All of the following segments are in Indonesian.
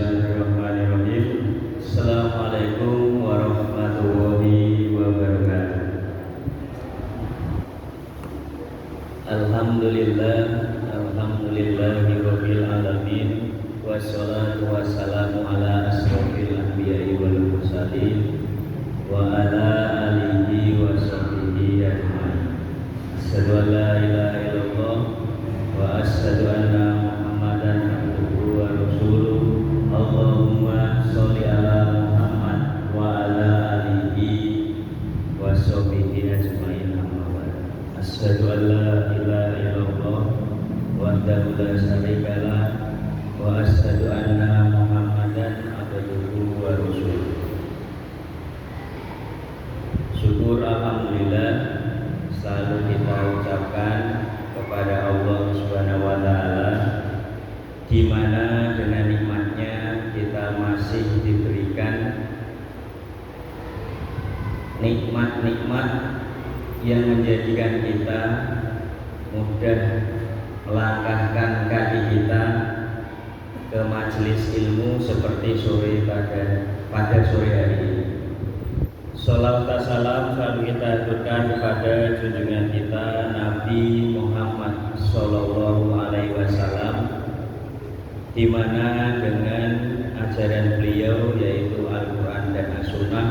Bismillahirrahmanirrahim. Assalamualaikum warahmatullahi wabarakatuh. Alhamdulillahirabbil alamin. Wassalatu wassalamu ala asrofil anbiya'i wal mursalin wa ala alihi wa sahbihi ajma'in. Asyhadu an la ilaha illallah wa asyhadu anna Muhammadan abduhu wa rasuluh. Allahumma sholli ala Muhammad wa ala alihi wa sahbihi ajma'in. Amma ba'd. Asyhadu an la ilaha illallah wahdahu la syarika lah wa asyhadu anna Muhammadan abduhu wa rasuluh. Syukur alhamdulillah selalu kita ucapkan kepada Allah Subhanahu wa taala, di mana dengan nikmatnya kita masih diberikan nikmat-nikmat yang menjadikan kita mudah melangkahkan kaki kita ke majelis ilmu seperti pada sore hari ini. Sholawat dan salam selalu kita aturkan kepada junjungan kita Nabi Muhammad Sallallahu Alaihi Wasallam, di mana dengan ajaran beliau yaitu Al-Quran dan As-Sunnah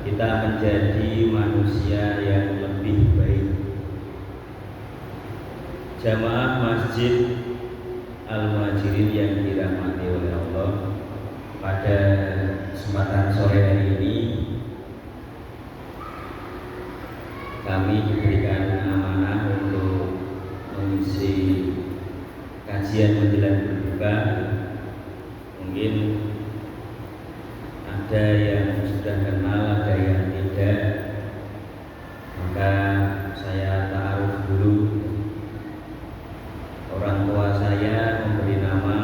kita menjadi manusia yang lebih baik. Jamaah Masjid Al-Muhajirin yang dirahmati oleh Allah, pada kesempatan sore hari ini kami diberikan amanah untuk mengisi kajian menjelang berbuka. Mungkin ada yang sudah kenal, ada yang tidak, maka saya ta'aruf dulu. Orang tua saya memberi nama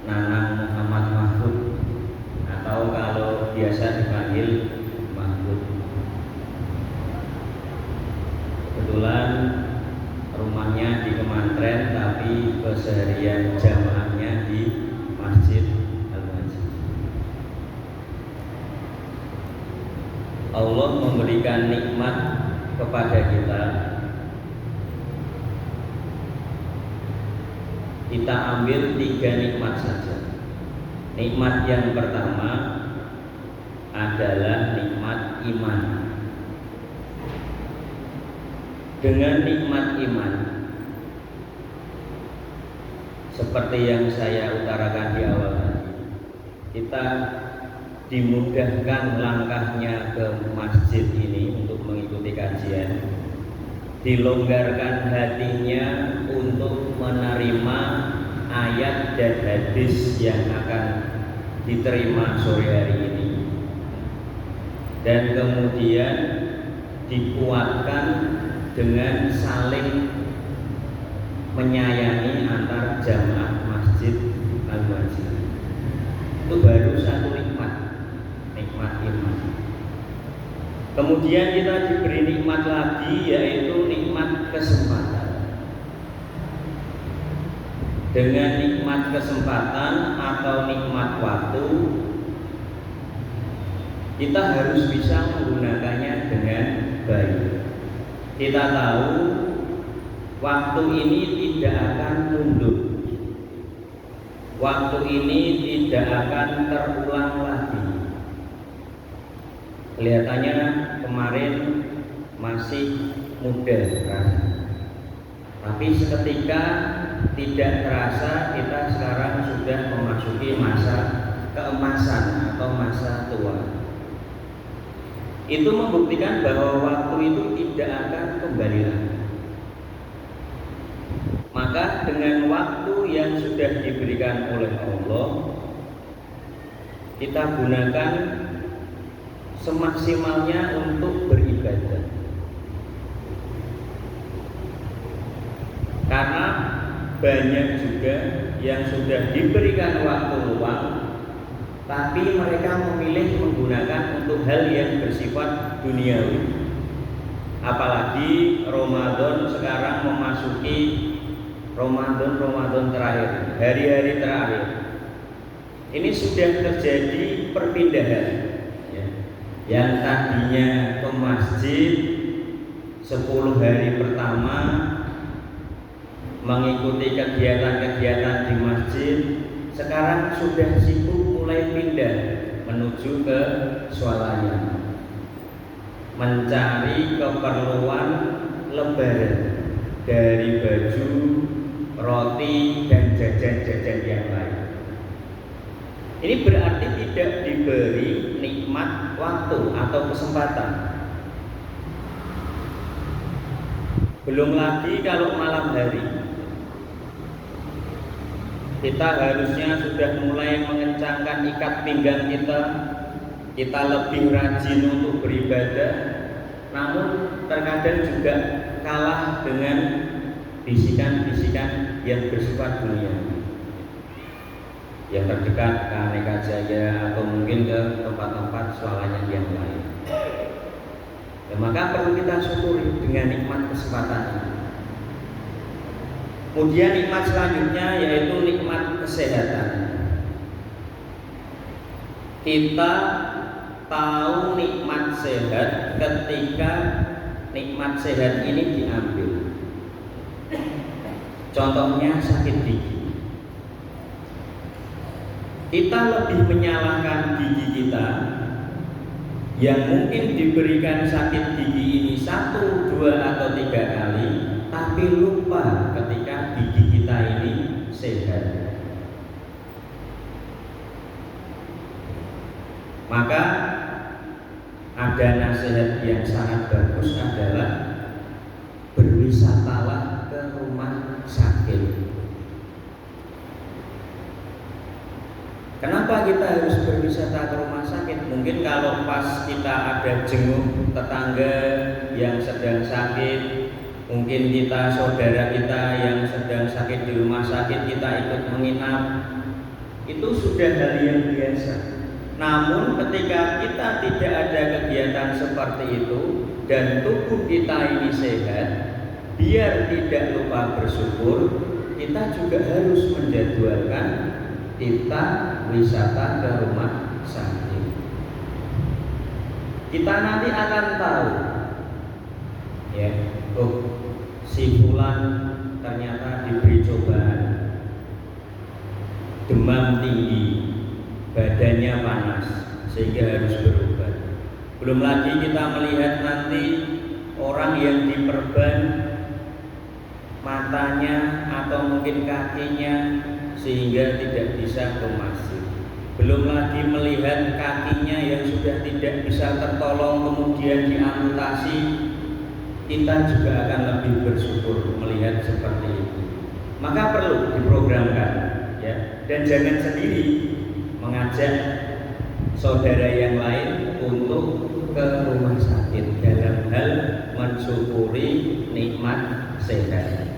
Nanang Muhammad Mahfud, atau kalau biasa dipanggil Mahfud. Kebetulan rumahnya di Kemantren, tapi keseharian jamaahnya di Masjid Al-Muhajirin. Allah memberikan nikmat kepada kita. Kita ambil 3 nikmat saja. Nikmat yang pertama adalah nikmat iman. Dengan nikmat iman, seperti yang saya utarakan di awal tadi, kita dimudahkan langkahnya ke masjid ini untuk mengikuti kajian, dilonggarkan hatinya untuk menerima ayat dan hadis yang akan diterima sore hari ini, dan kemudian dikuatkan dengan saling menyayangi antar jamaah Masjid Al-Muhajirin. Itu baru satu nikmat, nikmat iman. Kemudian kita diberi nikmat lagi, yaitu nikmat kesempatan. Dengan nikmat kesempatan atau nikmat waktu, kita harus bisa menggunakannya dengan baik. Kita tahu waktu ini tidak akan mundur, waktu ini tidak akan terulang lagi. Kelihatannya kemarin masih muda kan? Tapi seketika tidak terasa kita sekarang sudah memasuki masa keemasan atau masa tua. Itu membuktikan bahwa waktu itu tidak akan kembali lagi. Maka dengan waktu yang sudah diberikan oleh Allah, kita gunakan semaksimalnya untuk beribadah. Karena banyak juga yang sudah diberikan waktu luang, tapi mereka memilih menggunakan untuk hal yang bersifat duniawi. Apalagi Ramadan sekarang memasuki Ramadan terakhir, hari-hari terakhir. ini sudah terjadi perpindahan, ya. Yang tadinya ke masjid 10 hari pertama mengikuti kegiatan-kegiatan di masjid, sekarang sudah sibuk mulai pindah menuju ke swalayan, mencari keperluan lebaran dari baju, roti, dan jajan-jajan yang lain. Ini berarti tidak diberi nikmat waktu atau kesempatan. Belum lagi kalau malam hari, kita harusnya sudah mulai mengencangkan ikat pinggang kita lebih rajin untuk beribadah, namun terkadang juga kalah dengan bisikan-bisikan yang bersifat dunia, yang terdekat ke Aneka Jaya atau mungkin ke tempat-tempat swalayan yang lain. Ya, maka perlu kita syukuri dengan nikmat kesempatan ini. Kemudian nikmat selanjutnya yaitu nikmat kesehatan. Kita tahu nikmat sehat ketika nikmat sehat ini diambil. Contohnya sakit gigi. Kita lebih menyalahkan gigi kita yang mungkin diberikan sakit gigi ini 1, 2, atau 3 kali, tapi lupa ketika gigi kita ini sehat. Maka ada nasihat yang sangat bagus adalah berwisatalah ke rumah sakit. Kenapa kita harus berwisata ke rumah sakit? Mungkin kalau pas kita ada jenguk tetangga yang sedang sakit, mungkin kita saudara kita yang sedang sakit di rumah sakit, kita ikut menginap, itu sudah hal yang biasa. Namun ketika kita tidak ada kegiatan seperti itu dan tubuh kita ini sehat, biar tidak lupa bersyukur, kita juga harus menjadwalkan kita wisata ke rumah sakit. Kita nanti akan tahu, ya, si fulan ternyata diberi cobaan, demam tinggi, badannya panas, sehingga harus berobat. Belum lagi kita melihat nanti orang yang diperban matanya atau mungkin kakinya sehingga tidak bisa ke masjid. Belum lagi melihat kakinya yang sudah tidak bisa tertolong kemudian diamputasi. Kita juga akan lebih bersyukur melihat seperti itu. Maka perlu diprogramkan, ya, dan jangan sendiri, mengajak saudara yang lain untuk ke rumah sakit dalam hal mensyukuri nikmat sehat.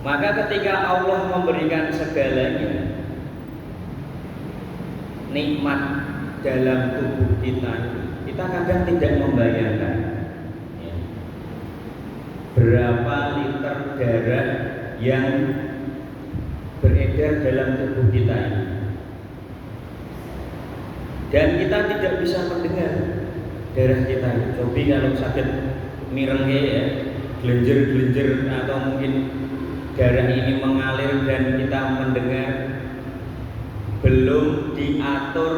Maka ketika Allah memberikan segalanya, nikmat dalam tubuh kita kadang tidak membayangkan, ya, berapa liter darah yang beredar dalam tubuh kita ini. Dan kita tidak bisa mendengar darah kita ini. Coba kalau sakit mirengge, ya, gelenjer-gelenjer atau mungkin darah ini mengalir dan kita mendengar, belum diatur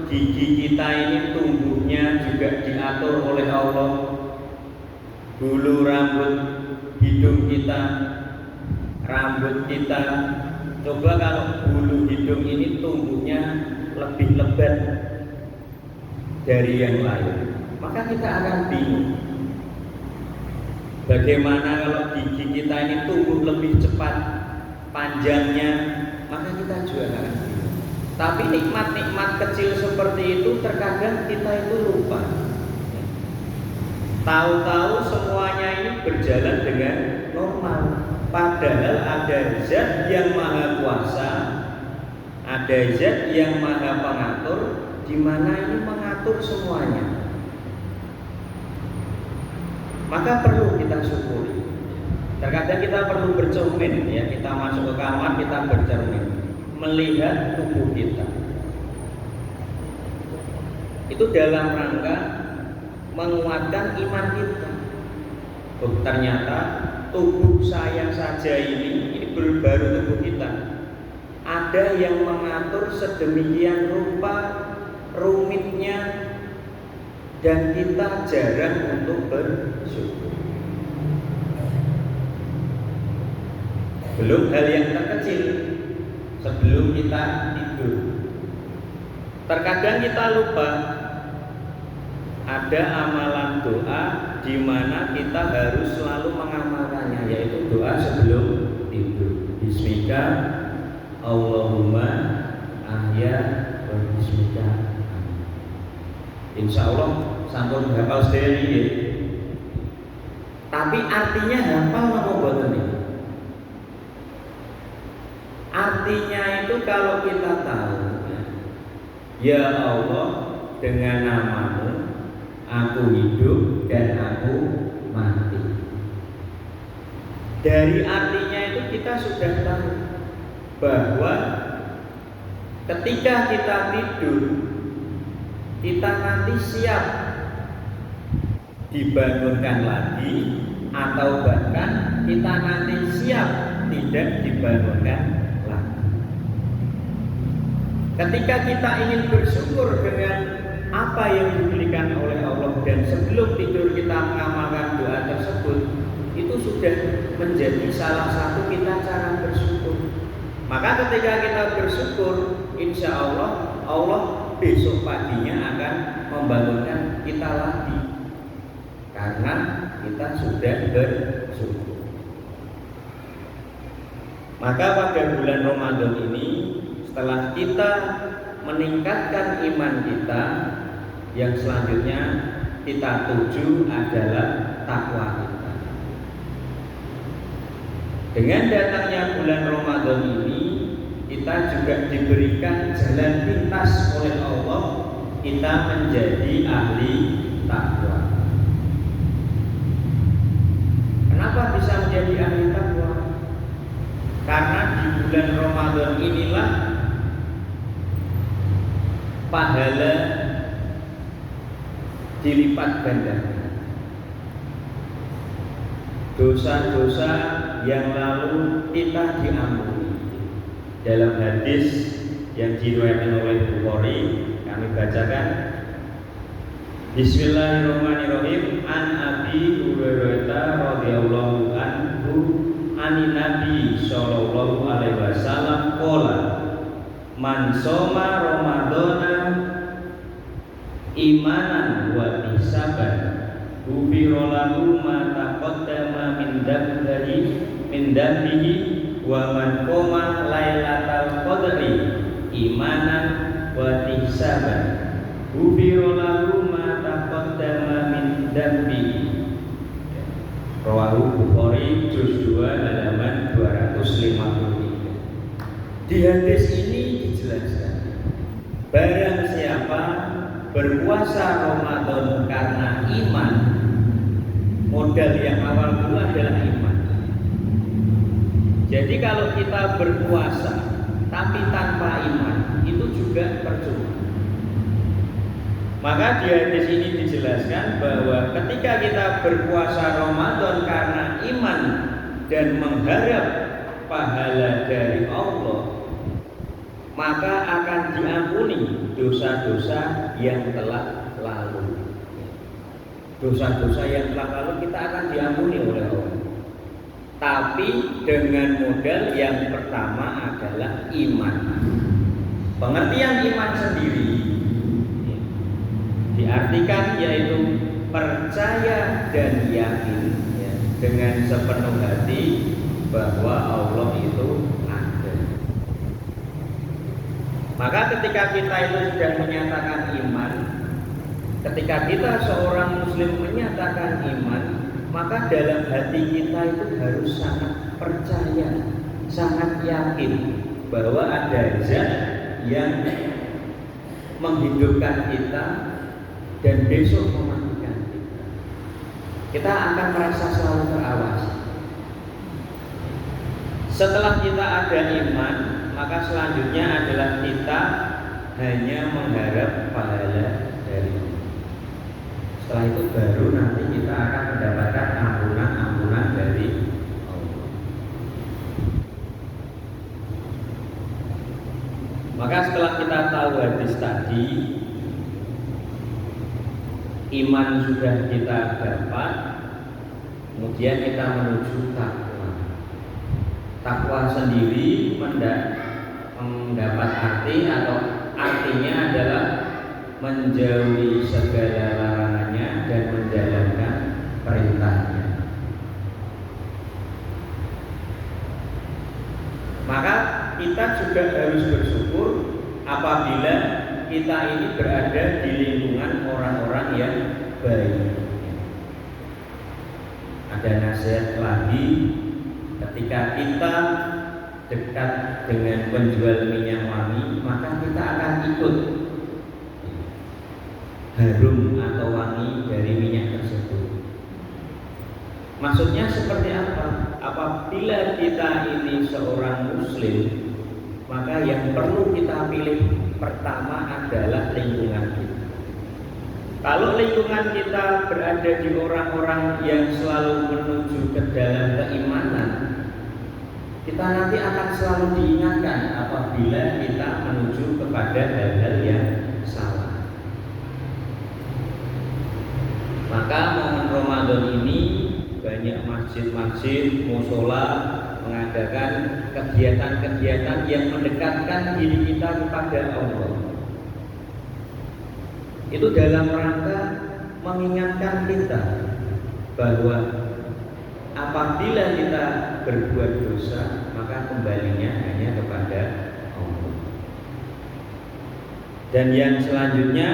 gigi kita ini tumbuhnya juga diatur oleh Allah. Bulu rambut hidung kita, rambut kita, coba kalau bulu hidung ini tumbuhnya lebih lebat dari yang lain, maka kita akan bingung. Bagaimana kalau gigi kita ini tumbuh lebih cepat panjangnya, maka kita juga akan bingung. Tapi nikmat-nikmat kecil seperti itu terkadang kita itu lupa. Tahu-tahu semuanya ini berjalan dengan normal, padahal ada zat yang maha kuasa, ada zat yang maha pengatur, di mana ini mengatur semuanya. Maka perlu kita syukuri. Terkadang kita perlu bercermin, ya, kita masuk ke kamar, kita bercermin, melihat tubuh kita. Itu dalam rangka menguatkan iman kita. Oh, ternyata tubuh saya saja ini baru tubuh kita. Ada yang mengatur sedemikian rupa rumitnya, dan kita jarang untuk bersyukur. Belum hal yang terkecil, sebelum kita tidur. Terkadang kita lupa ada amalan doa di mana kita harus selalu mengamalkannya, yaitu doa sebelum tidur. Bismika Allahumma ahya wa bismika. Insya Allah sampun hafal sendiri ya. Tapi artinya hafal apa boten ini? Artinya itu kalau kita tahu, ya Allah, dengan namamu aku hidup dan aku mati. Dari artinya itu kita sudah tahu bahwa ketika kita tidur, kita nanti siap dibangunkan lagi, atau bahkan kita nanti siap tidak dibangunkan. Ketika kita ingin bersyukur dengan apa yang diberikan oleh Allah dan sebelum tidur kita mengamalkan doa tersebut, itu sudah menjadi salah satu kita cara bersyukur. Maka ketika kita bersyukur, insya Allah, Allah besok paginya akan membangunkan kita lagi, karena kita sudah bersyukur. Maka pada bulan Ramadan ini, setelah kita meningkatkan iman kita, yang selanjutnya kita tuju adalah takwa kita. Dengan datangnya bulan Ramadan ini, kita juga diberikan jalan pintas oleh Allah, kita menjadi ahli takwa. Kenapa bisa menjadi ahli takwa? Karena di bulan Ramadan inilah pahala dilipat gandakan. Dosa-dosa yang lalu kita diampuni. Dalam hadis yang diriwayatkan oleh Bukhari, kami bacakan. Bismillahirrahmanirrahim. An Abi Hurairah radhiyallahu anhu anin Nabi sallallahu alaihi wasallam qala man soma Ramadana imanan wa ihsaban ghufira lahu ma taqaddama min dambihi wa man qama lailatal qadri imanan wa ihsaban ghufira lahu ma taqaddama min dambihi. Rawahu Bukhari juz 2 halaman 253. Di hadis ini dijelaskan, barang siapa berpuasa Ramadan karena iman, modal yang awal dulu adalah iman. Jadi kalau kita berpuasa tapi tanpa iman, itu juga percuma. Maka di hadis ini dijelaskan bahwa ketika kita berpuasa Ramadan karena iman dan mengharap pahala dari Allah, maka akan diampuni dosa-dosa yang telah lalu. Dosa-dosa yang telah lalu kita akan diampuni oleh Allah. Tapi dengan modal yang pertama adalah iman. Pengertian iman sendiri diartikan yaitu percaya dan yakin, ya, dengan sepenuh hati bahwa Allah itu ada. Maka ketika kita itu sudah menyatakan iman, ketika kita seorang muslim menyatakan iman, maka dalam hati kita itu harus sangat percaya, sangat yakin bahwa ada zat yang menghidupkan kita dan besok mematikan kita. Kita akan merasa selalu terawasi. Setelah kita ada iman, maka selanjutnya adalah kita hanya mengharap pahala dari Allah. Setelah itu baru nanti kita akan mendapatkan ampunan-ampunan dari Allah. Maka setelah kita tahu hadis tadi, iman sudah kita dapat, kemudian kita menuju takwa. Takwa sendiri mendapat arti atau artinya adalah menjauhi segala larangannya dan menjalankan perintahnya. Maka kita juga harus bersyukur apabila kita ini berada di lingkungan orang-orang yang baik. Ada nasihat lagi, ketika kita dekat dengan penjual minyak wangi, maka kita akan ikut harum atau wangi dari minyak tersebut. Maksudnya seperti apa? Apabila kita ini seorang muslim, maka yang perlu kita pilih pertama adalah lingkungan kita. Kalau lingkungan kita berada di orang-orang yang selalu menuju ke dalam keimanan, kita nanti akan selalu diingatkan apabila kita menuju kepada hal-hal yang salah. Maka momen Ramadan ini banyak masjid-masjid, mushola mengadakan kegiatan-kegiatan yang mendekatkan diri kita kepada Allah. Itu dalam rangka mengingatkan kita bahwa apabila kita berbuat dosa, maka kembalinya hanya kepada Allah. Dan yang selanjutnya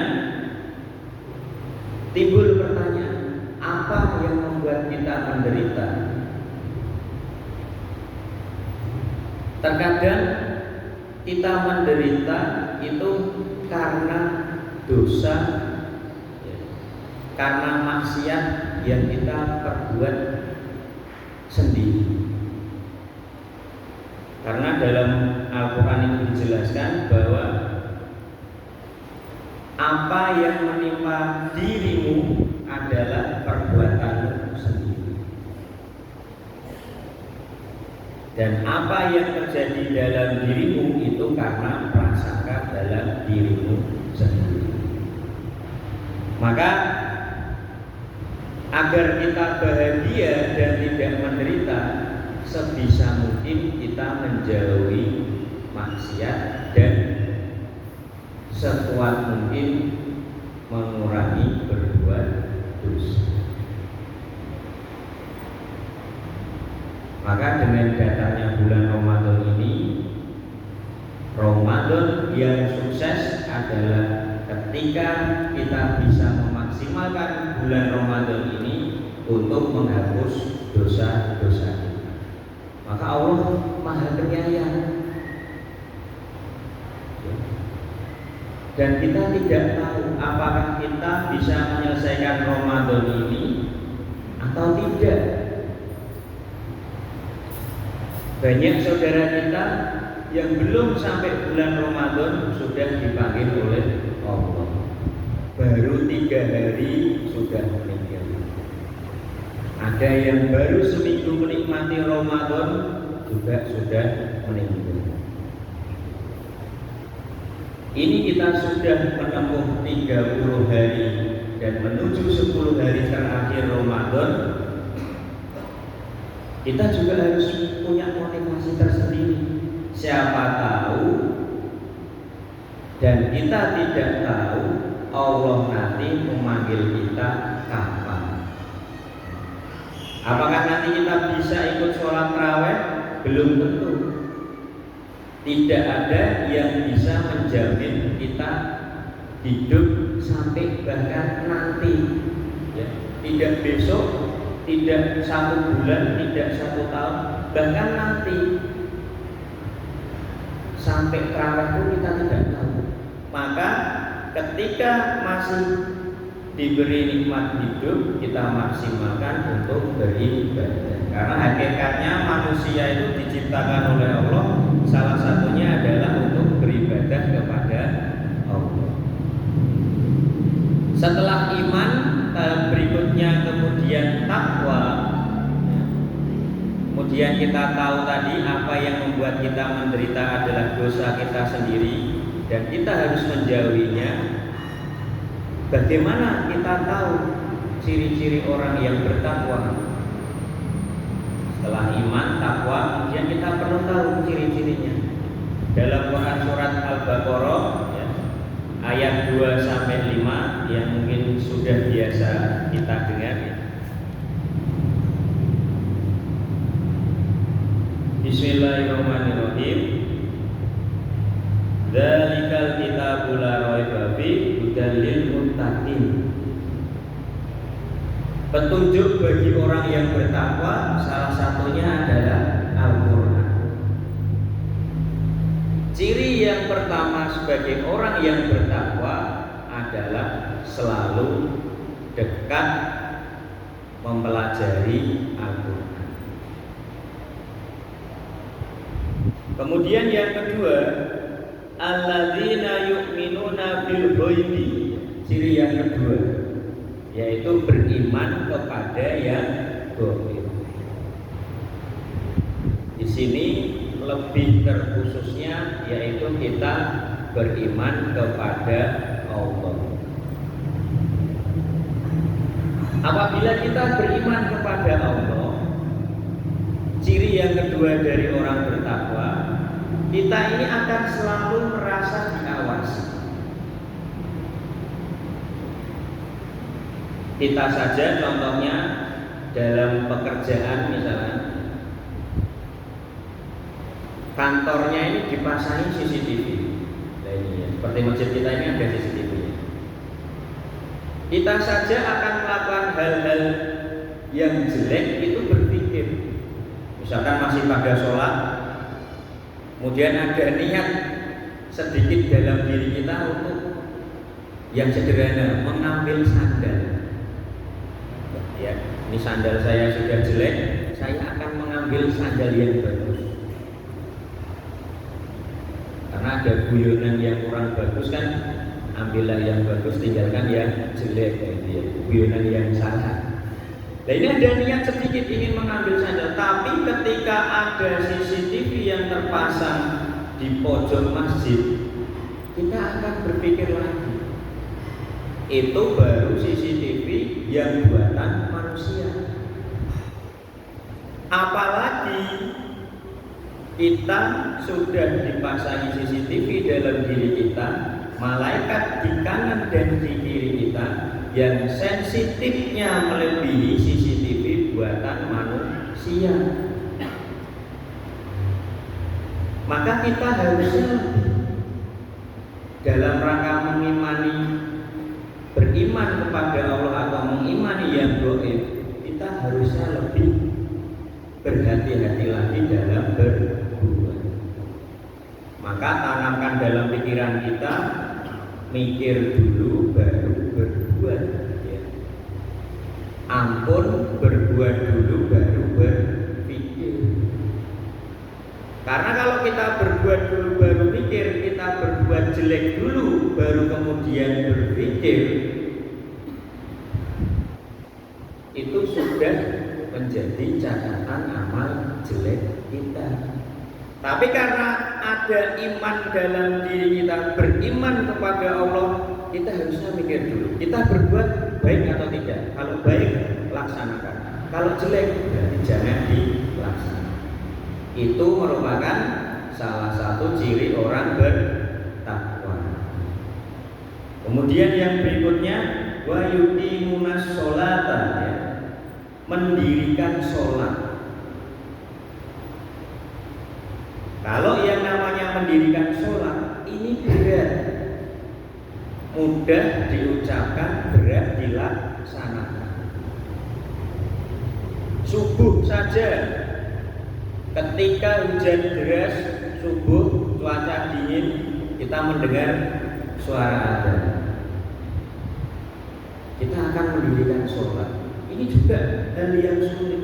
timbul pertanyaan, apa yang membuat kita menderita? Terkadang kita menderita itu karena dosa, karena maksiat yang kita perbuat sendiri. Karena dalam Al-Quran itu dijelaskan bahwa apa yang menimpa dirimu adalah perbuatanmu sendiri, dan apa yang terjadi dalam dirimu itu karena prasangka dalam dirimu sendiri. Maka agar kita bahagia dan tidak menderita, sebisa mungkin kita menjauhi maksiat dan sekuat mungkin mengurangi berbuat dosa. Maka dengan datangnya bulan Ramadan ini, Ramadan yang sukses adalah ketika kita bisa memaksimalkan bulan Ramadan ini untuk menghapus dosa-dosa kita. Maka Allah Maha Penyayang. Dan kita tidak tahu apakah kita bisa menyelesaikan Ramadan ini atau tidak. Banyak saudara kita yang belum sampai bulan Ramadan sudah dipanggil oleh Allah. Baru 3 hari sudah meninggal. Ada yang baru seminggu menikmati Ramadan juga sudah meninggal. Ini kita sudah menempuh 30 hari dan menuju 10 hari terakhir Ramadan. Kita juga harus punya motivasi tersendiri. Siapa tahu dan kita tidak tahu Allah nanti memanggil kita kapan. Apakah nanti kita bisa ikut sholat tarawih? Belum tentu. Tidak ada yang bisa menjamin kita hidup sampai bahkan nanti, ya. Tidak besok, tidak 1 bulan, tidak 1 tahun, bahkan nanti sampai tarawih pun kita tidak tahu. Maka ketika masih diberi nikmat hidup, kita maksimalkan untuk beribadah. Karena hakikatnya manusia itu diciptakan oleh Allah, salah satunya adalah untuk beribadah kepada Allah. Setelah iman, berikutnya kemudian takwa. Kemudian kita tahu tadi apa yang membuat kita menderita adalah dosa kita sendiri dan kita harus menjauhinya. Bagaimana kita tahu ciri-ciri orang yang bertakwa? Setelah iman, takwa, kemudian kita perlu tahu ciri-cirinya. Dalam Quran surat Al-Baqarah ya, ayat 2-5 yang mungkin sudah biasa kita dengar. Bismillahirrahmanirrahim. Dzalikal kitabul la raiba fihi hudal lil muttaqin. Petunjuk bagi orang yang bertakwa salah satunya adalah Al-Qur'an. Ciri yang pertama sebagai orang yang bertakwa adalah selalu dekat mempelajari Al-Qur'an. Kemudian yang kedua, alladzina yu'minuna bil ghaibi. Ciri yang kedua yaitu beriman kepada yang gaib. Di sini lebih terkhususnya yaitu kita beriman kepada Allah. Apabila kita beriman kepada Allah, ciri yang kedua dari orang bertakwa, kita ini akan selalu merasa diawasi. Kita saja contohnya dalam pekerjaan misalnya, kantornya ini dipasangi CCTV. Nah ini ya, seperti masjid kita ini ada CCTV. Kita saja akan melakukan hal-hal yang jelek itu berpikir. Misalkan masih pada sholat, kemudian ada niat sedikit dalam diri kita untuk yang sederhana, mengambil sandal. Ya, ini sandal saya sudah jelek, saya akan mengambil sandal yang bagus. Karena ada guyonan yang kurang bagus kan, ambillah yang bagus, tinggalkan yang jelek. Ya, guyonan yang salah. Nah ini ada niat sedikit ingin mengambil sandal, tapi ketika ada CCTV yang terpasang di pojok masjid, kita akan berpikir lagi. Itu baru CCTV yang buatan manusia. Apalagi kita sudah dipasangi CCTV dalam diri kita, malaikat di kanan dan di kiri kita yang sensitifnya melebihi CCTV buatan manusia. Maka kita harusnya dalam rangka beriman kepada Allah atau mengimani yang gaib, kita harusnya lebih berhati-hati lagi dalam berbuat. Maka tanamkan dalam pikiran kita, mikir dulu baru berbuat ya. Ampun berbuat dulu baru berpikir. Karena kalau kita berbuat dulu baru pikir, kita berbuat jelek dulu baru kemudian berpikir, itu sudah menjadi catatan amal jelek kita. Tapi karena ada iman dalam diri kita, beriman kepada Allah, kita harusnya mikir dulu, kita berbuat baik atau tidak. Kalau baik, laksanakan. Kalau jelek, berarti jangan dilaksanakan. Itu merupakan salah satu ciri orang bertakwa. Kemudian yang berikutnya, wa yuqimunas sholata, ya, mendirikan sholat. Kalau yang namanya mendirikan sholat ini berat, mudah diucapkan, berat dilaksanakan. Subuh saja, ketika hujan deras, subuh, cuaca dingin, kita mendengar suara adzan. kita akan mendirikan sholat. Ini juga hal yang sulit.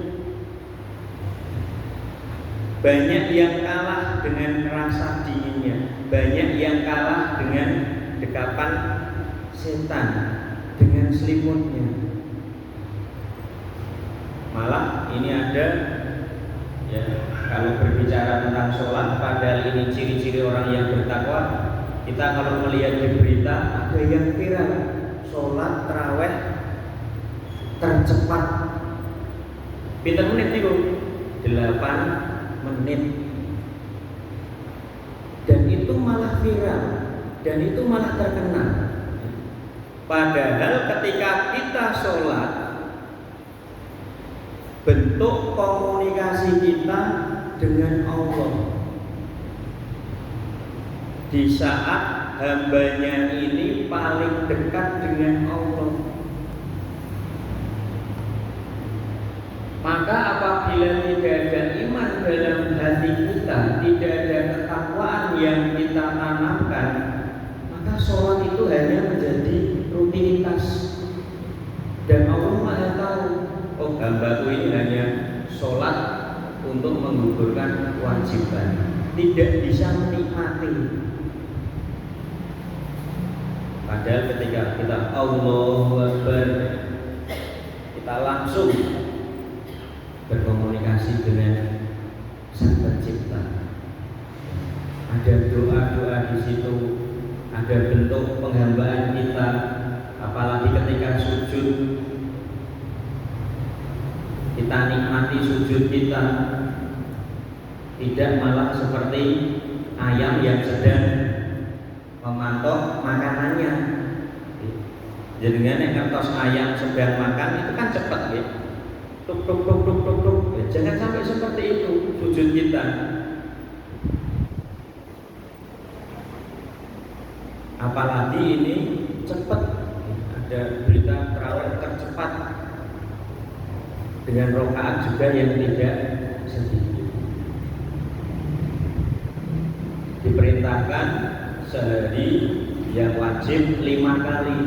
Banyak yang kalah dengan rasa dinginnya, banyak yang kalah dengan dekapan setan, dengan selimutnya. Malah ini ada, ya, kalau berbicara tentang sholat, padahal ini ciri-ciri orang yang bertakwa. Kita kalau melihat di berita ada yang viral, sholat tarawih tercepat. Pinten menit itu? 8 menit. Dan itu malah viral, dan itu malah terkenal. Padahal ketika kita sholat, bentuk komunikasi kita dengan Allah. Di saat hambanya ini paling dekat dengan Allah, maka apabila tidak ada iman dalam hati kita, tidak ada ketakwaan yang kita tanamkan, maka sholat itu hanya menjadi rutinitas. Dan Allah Maha tahu, oh hambaku ini hanya sholat untuk menggugurkan kewajiban, tidak bisa menikmati. Padahal ketika kita Allahu Akbar, kita langsung berkomunikasi dengan Sang Pencipta. Ada doa-doa di situ, ada bentuk penghambaan kita, apalagi ketika sujud. Kita nikmati sujud kita, tidak malah seperti ayam yang sedang memantau makanannya. Jadi yang ngertos ayam sedang makan itu kan cepat, ya. Tuk tuk tuk tuk tuk tuk. Ya, jangan sampai seperti itu sujud kita. Apalagi ini cepat, ada berita tarawih tercepat dengan rakaat juga yang tidak sedikit. Diperintahkan sehari yang wajib 5 kali.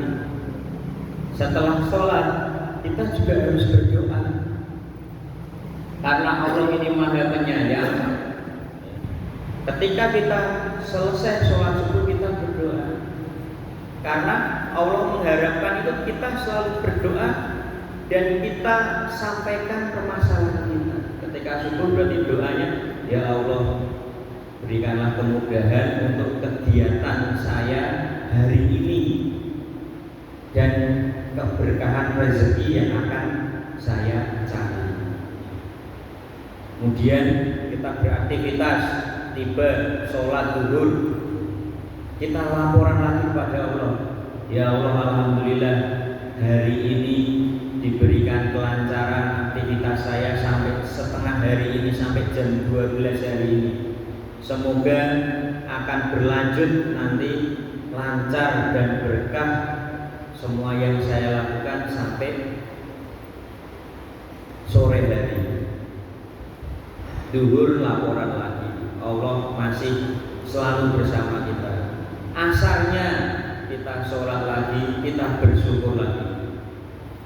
Setelah sholat kita juga harus berdoa, karena Allah ini Maha Penyayang. Ketika kita selesai sholat subuh kita berdoa, karena Allah mengharapkan itu kita selalu berdoa dan kita sampaikan permasalahan kita. Ketika subuh berarti doanya, ya Allah, berikanlah kemudahan untuk kegiatan saya hari ini dan keberkahan rezeki yang akan saya cari. Kemudian kita beraktivitas, tiba sholat zuhur, kita laporan lagi kepada Allah. Ya Allah, alhamdulillah hari ini diberikan kelancaran aktivitas saya sampai setengah hari ini, sampai jam 12 hari ini. Semoga akan berlanjut nanti lancar dan berkah semua yang saya lakukan sampai sore hari. Duhur laporan lagi, Allah masih selalu bersama kita. Asarnya kita sholat lagi, kita bersyukur lagi.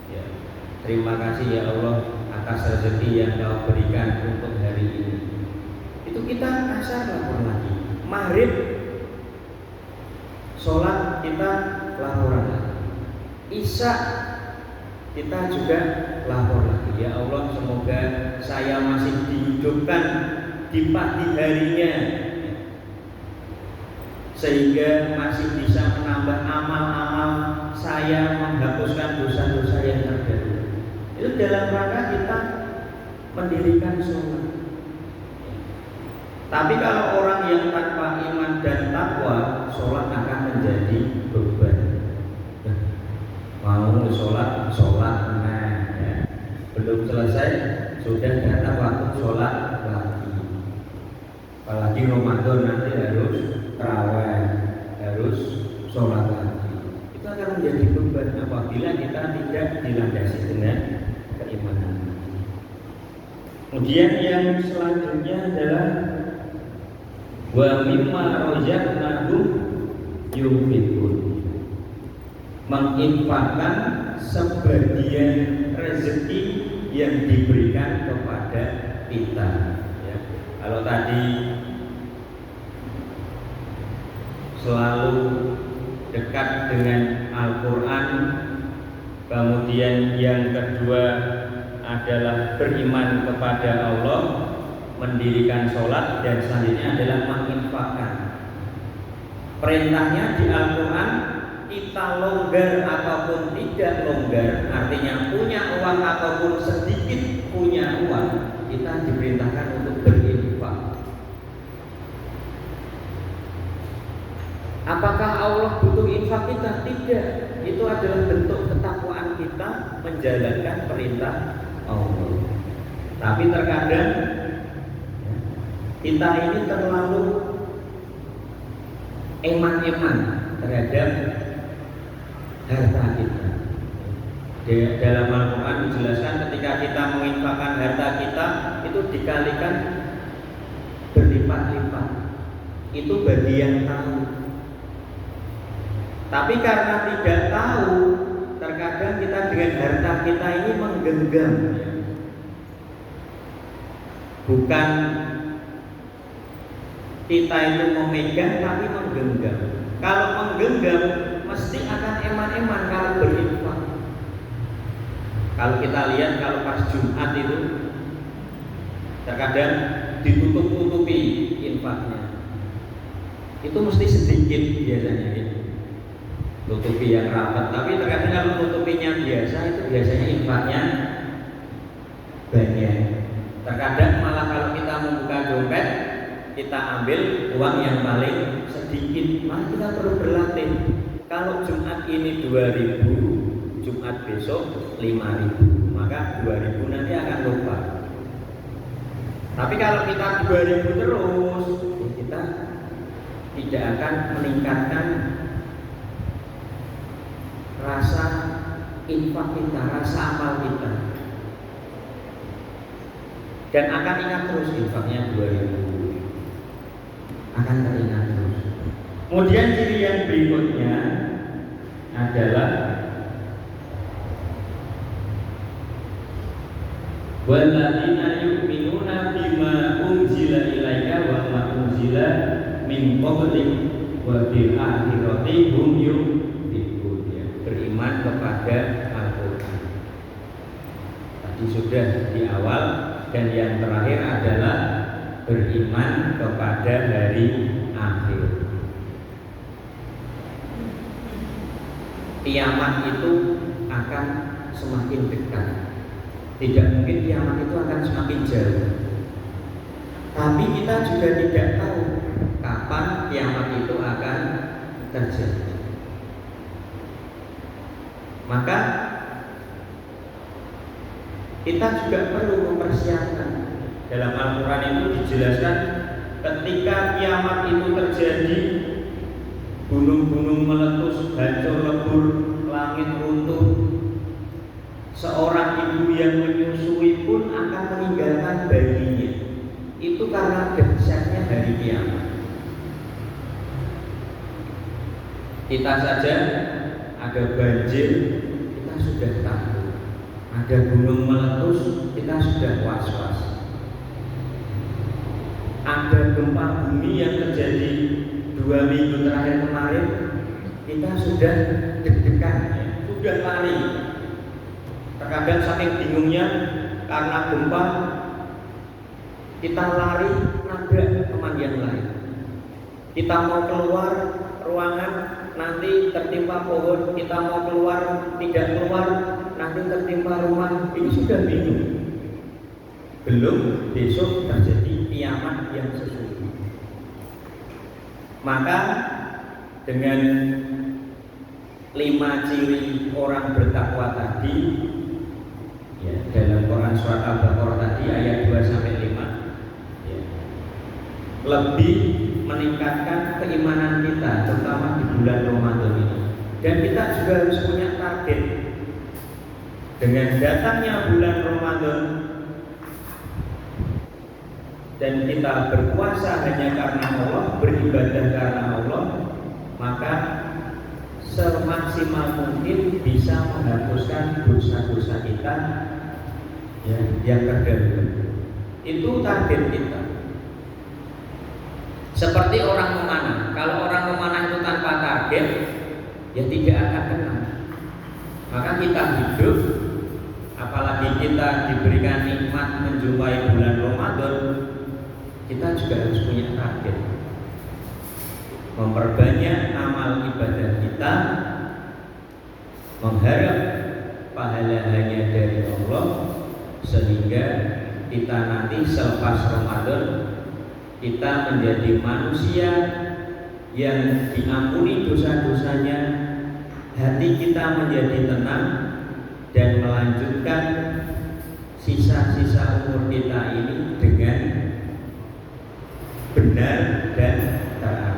Ya, terima kasih ya Allah atas rezeki yang Kau berikan untuk hari ini. Itu kita asar lapor lagi. Maghrib sholat kita laporan lagi. Isya kita juga lapor lagi. Ya Allah, semoga saya masih dihidupkan di pagi harinya, sehingga masih bisa menambah amal-amal saya, menghapuskan dosa-dosa yang terdahulu. Itu dalam rangka kita mendirikan sholat. Tapi kalau orang yang tanpa iman dan takwa, sholat akan menjadi beban. Mau sholat, nah, ya. Belum selesai sudah datang waktu sholat lagi. Apalagi Ramadan nanti harus tarawih, harus sholat lagi. Itu akan menjadi beban apabila kita tidak dilandasi dengan keimanan. Kemudian yang selanjutnya adalah wa mimma razaqnahum yunfiqun, menginfakkan sebagian rezeki yang diberikan kepada kita. Ya. Kalau tadi selalu dekat dengan Al-Quran, kemudian yang kedua adalah beriman kepada Allah, mendirikan sholat, dan selanjutnya adalah menginfakkan. Perintahnya di Al-Quran, kita longgar ataupun tidak longgar, artinya punya uang ataupun sedikit punya uang, kita diperintahkan untuk berinfak. Apakah Allah butuh infak kita? Tidak. Itu adalah bentuk ketakwaan kita menjalankan perintah Allah. Tapi terkadang kita ini terlalu eman-eman terhadap harta kita. Dalam Al-Quran dijelaskan ketika kita menginfakkan harta kita itu dikalikan berlipat-lipat. Itu bagi yang tahu. Tapi karena tidak tahu, terkadang kita dengan harta kita ini menggenggam. Bukan kita itu memegang, tapi menggenggam. Kalau menggenggam, mesti akan eman-eman kalau berinfak. Kalau kita lihat, kalau pas Jumat itu terkadang ditutup-tutupi infaknya. Itu mesti sedikit biasanya ya. Tutupi yang rapat, tapi terkadang kalau tutupinya biasa, itu biasanya infaknya banyak. Terkadang malah kalau kita membuka dompet, kita ambil uang yang paling sedikit. Maka kita perlu berlatih. Kalau Jumat ini 2.000, Jumat besok 5.000, maka 2.000 nanti akan lupa. Tapi kalau kita 2.000 terus, kita tidak akan meningkatkan rasa infak kita, rasa amal kita, dan akan ingat terus infaknya 2.000, akan teringat terus. Kemudian ciri yang berikutnya adalah walladzina yu'minuna bima unzila ilaika wa ma unzila min qablik wa bil akhirati hum beriman kepada Al-Quran. Tadi sudah di awal, dan yang terakhir adalah beriman kepada hari akhir. Kiamat itu akan semakin dekat. Tidak mungkin kiamat itu akan semakin jauh. Tapi kita juga tidak tahu kapan kiamat itu akan terjadi. Maka kita juga perlu mempersiapkan. Dalam Al-Quran itu dijelaskan ketika kiamat itu terjadi, gunung-gunung meletus, hancur lebur, langit runtuh, seorang ibu yang menyusui pun akan meninggalkan bayinya. Itu karena dahsyatnya hari kiamat. Kita saja ada banjir, kita sudah takut. Ada gunung meletus, kita sudah was-was. Ada gempa bumi yang terjadi 2 minggu terakhir kemarin, kita sudah deg-degan, sudah lari. Terkadang saking bingungnya karena gempa, kita lari nabrak teman yang lain. Kita mau keluar ruangan, nanti tertimpa pohon. Kita mau keluar, tidak keluar, nanti tertimpa rumah. Ini sudah bingung. Belum besok terjadi kiamat yang sesungguhnya. Maka dengan 5 ciri orang bertakwa tadi, ya, dalam Quran surat Al-Baqarah tadi ayat 2-5, ya, lebih meningkatkan keimanan kita, terutama di bulan Ramadan ini. Dan kita juga harus punya target. Dengan datangnya bulan Ramadan dan kita berpuasa hanya karena Allah, beribadah karena Allah, maka semaksimal mungkin bisa menghapuskan dosa-dosa kita ya, yang terdahulu. Itu target kita. Seperti orang memanah. Kalau orang memanah itu tanpa target, ya tidak akan kena. Maka kita hidup, apalagi kita diberikan nikmat menjumpai bulan Ramadan, kita juga harus punya target. Memperbanyak amal ibadah kita, mengharap pahala hanya dari Allah, sehingga kita nanti selepas Ramadan kita menjadi manusia yang diampuni dosa-dosanya, hati kita menjadi tenang dan melanjutkan sisa-sisa umur kita ini dengan benar dan taat.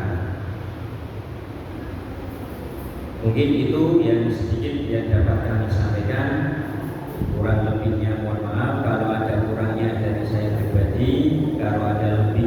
Mungkin itu yang sedikit yang dapat kami sampaikan. Kurang lebihnya mohon maaf. Kalau ada kurangnya dari saya pribadi, kalau ada lebih